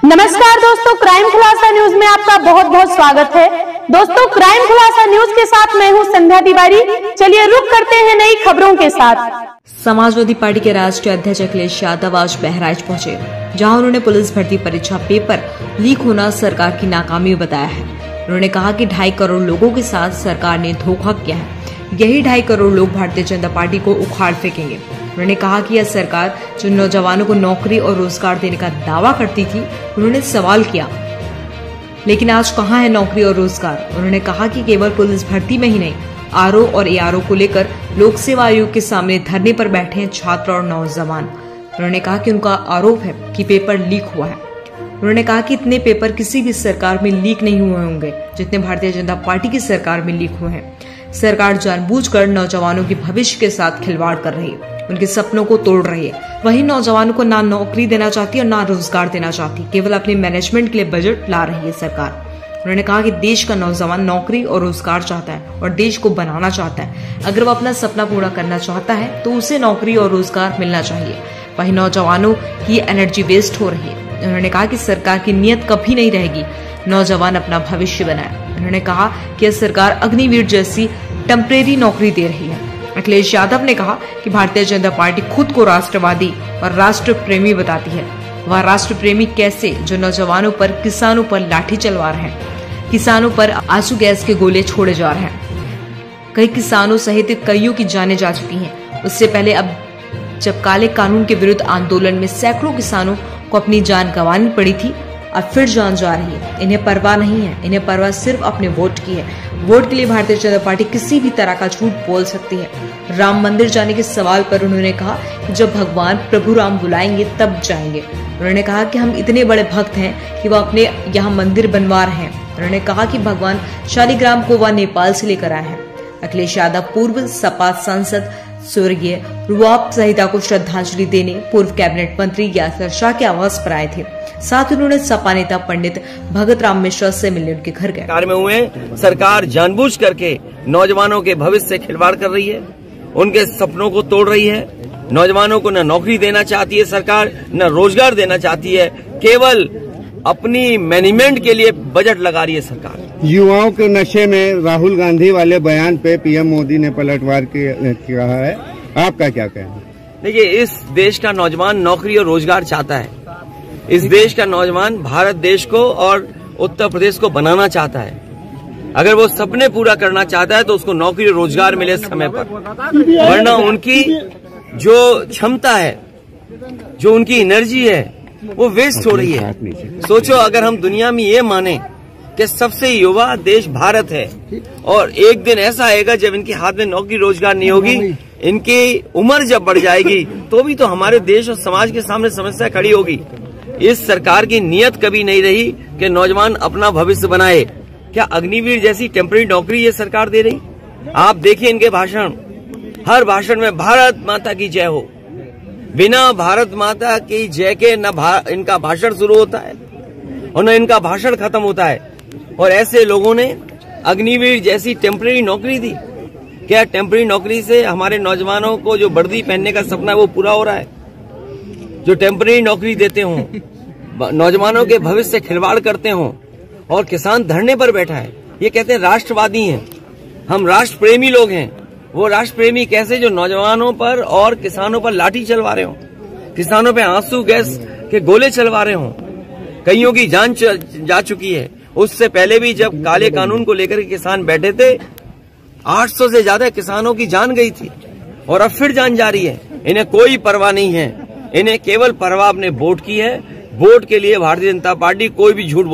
नमस्कार दोस्तों, क्राइम खुलासा न्यूज में आपका बहुत बहुत स्वागत है। दोस्तों, क्राइम खुलासा न्यूज के साथ मैं हूं संध्या तिवारी। चलिए रुक करते हैं नई खबरों के साथ। समाजवादी पार्टी के राष्ट्रीय अध्यक्ष अखिलेश यादव आज बहराइच पहुंचे, जहां उन्होंने पुलिस भर्ती परीक्षा पेपर लीक होना सरकार की नाकामी बताया है। उन्होंने कहा कि 2.5 करोड़ लोगों के साथ सरकार ने धोखा किया है। यही 2.5 करोड़ लोग भारतीय जनता पार्टी को उखाड़ फेंकेंगे। उन्होंने कहा कि यह सरकार जो नौजवानों को नौकरी और रोजगार देने का दावा करती थी, उन्होंने सवाल किया, लेकिन आज कहां है नौकरी और रोजगार। उन्होंने कहा कि केवल पुलिस भर्ती में ही नहीं, आरओ और एआरओ को लेकर लोक सेवा आयोग के सामने धरने पर बैठे हैं छात्र और नौजवान। उन्होंने कहा कि उनका आरोप है कि पेपर लीक हुआ है। उन्होंने कहा कि इतने पेपर किसी भी सरकार में लीक नहीं हुए होंगे जितने भारतीय जनता पार्टी की सरकार में लीक हुए हैं। सरकार जानबूझकर नौजवानों के भविष्य के साथ खिलवाड़ कर रही है, उनके सपनों को तोड़ रही है। वहीं नौजवानों को ना नौकरी देना चाहती और ना रोजगार देना चाहती, केवल अपने मैनेजमेंट के लिए बजट ला रही है सरकार। उन्होंने कहा कि देश का नौजवान नौकरी और रोजगार चाहता है और देश को बनाना चाहता है। अगर वो अपना सपना पूरा करना चाहता है तो उसे नौकरी और रोजगार मिलना चाहिए। वहीं नौजवानों की एनर्जी वेस्ट हो रही है। उन्होंने कहा कि सरकार की नीयत कभी नहीं रहेगी नौजवान अपना भविष्य बनाए। उन्होंने कहा कि सरकार अग्निवीर जैसी टेम्परेरी नौकरी दे रही है। अखिलेश यादव ने कहा कि भारतीय जनता पार्टी खुद को राष्ट्रवादी और राष्ट्र प्रेमी बताती है। वह राष्ट्र प्रेमी कैसे, जो नौजवानों पर, किसानों पर लाठी चलवा रहे हैं, किसानों पर आंसू गैस के गोले छोड़े जा रहे हैं। कई किसानों सहित कईयों की जानें जा चुकी हैं। उससे पहले अब जब काले कानून के विरुद्ध आंदोलन में सैकड़ों किसानों को अपनी जान गंवानी पड़ी थी, अब फिर जान जा रही है। इन्हें परवाह नहीं है, इन्हें परवाह सिर्फ अपने वोट की है। वोट के लिए भारतीय जनता पार्टी किसी भी तरह का झूठ बोल सकती है। राम मंदिर जाने के सवाल पर उन्होंने कहा कि जब भगवान प्रभु राम बुलाएंगे तब जाएंगे। उन्होंने कहा कि हम इतने बड़े भक्त हैं कि वह अपने यहाँ मंदिर बनवा रहे हैं। उन्होंने कहा कि भगवान शालिग्राम को वह नेपाल से लेकर आए हैं। अखिलेश यादव पूर्व सपा सांसद स्वर्गीय रुआब सहिता को श्रद्धांजलि देने पूर्व कैबिनेट मंत्री यासर शाह के आवास पर आए थे। साथ ही उन्होंने सपा नेता पंडित भगत राम मिश्रा से मिलने उनके घर गए। सरकार में हुए, सरकार जानबूझ करके नौजवानों के भविष्य से खिलवाड़ कर रही है, उनके सपनों को तोड़ रही है। नौजवानों को न नौकरी देना चाहती है सरकार, न रोजगार देना चाहती है, केवल अपनी मैनेजमेंट के लिए बजट लगा रही है सरकार। युवाओं के नशे में राहुल गांधी वाले बयान पे पीएम मोदी ने पलटवार किया है, आपका क्या कहना है? देखिए, इस देश का नौजवान नौकरी और रोजगार चाहता है। इस देश का नौजवान भारत देश को और उत्तर प्रदेश को बनाना चाहता है। अगर वो सपने पूरा करना चाहता है तो उसको नौकरी और रोजगार मिले समय पर, वरना उनकी जो क्षमता है, जो उनकी एनर्जी है, वो वेस्ट हो रही है। सोचो, अगर हम दुनिया में ये माने कि सबसे युवा देश भारत है और एक दिन ऐसा आएगा जब इनके हाथ में नौकरी रोजगार नहीं होगी, इनकी उम्र जब बढ़ जाएगी, तो भी तो हमारे देश और समाज के सामने समस्या खड़ी होगी। इस सरकार की नीयत कभी नहीं रही कि नौजवान अपना भविष्य बनाए। क्या अग्निवीर जैसी टेम्परेरी नौकरी ये सरकार दे रही? आप देखिए इनके भाषण, हर भाषण में भारत माता की जय हो। बिना भारत माता की जय के न इनका भाषण शुरू होता है और न इनका भाषण खत्म होता है। और ऐसे लोगों ने अग्निवीर जैसी टेम्परेरी नौकरी दी। क्या टेम्परेरी नौकरी से हमारे नौजवानों को जो वर्दी पहनने का सपना है वो पूरा हो रहा है? जो टेम्परेरी नौकरी देते हों, नौजवानों के भविष्य से खिलवाड़ करते हों, और किसान धरने पर बैठा है। ये कहते हैं राष्ट्रवादी हैं, हम राष्ट्र प्रेमी लोग हैं। वो राष्ट्र प्रेमी कैसे, जो नौजवानों पर और किसानों पर लाठी चलवा रहे हों, किसानों पे आंसू गैस के गोले चलवा रहे हों। कईयों की जान जा चुकी है। उससे पहले भी जब काले कानून को लेकर किसान बैठे थे, 800 से ज्यादा किसानों की जान गई थी और अब फिर जान जा रही है। इन्हें कोई परवाह नहीं है, इन्हें केवल परवाह अपने वोट की है। वोट के लिए भारतीय जनता पार्टी कोई भी झूठ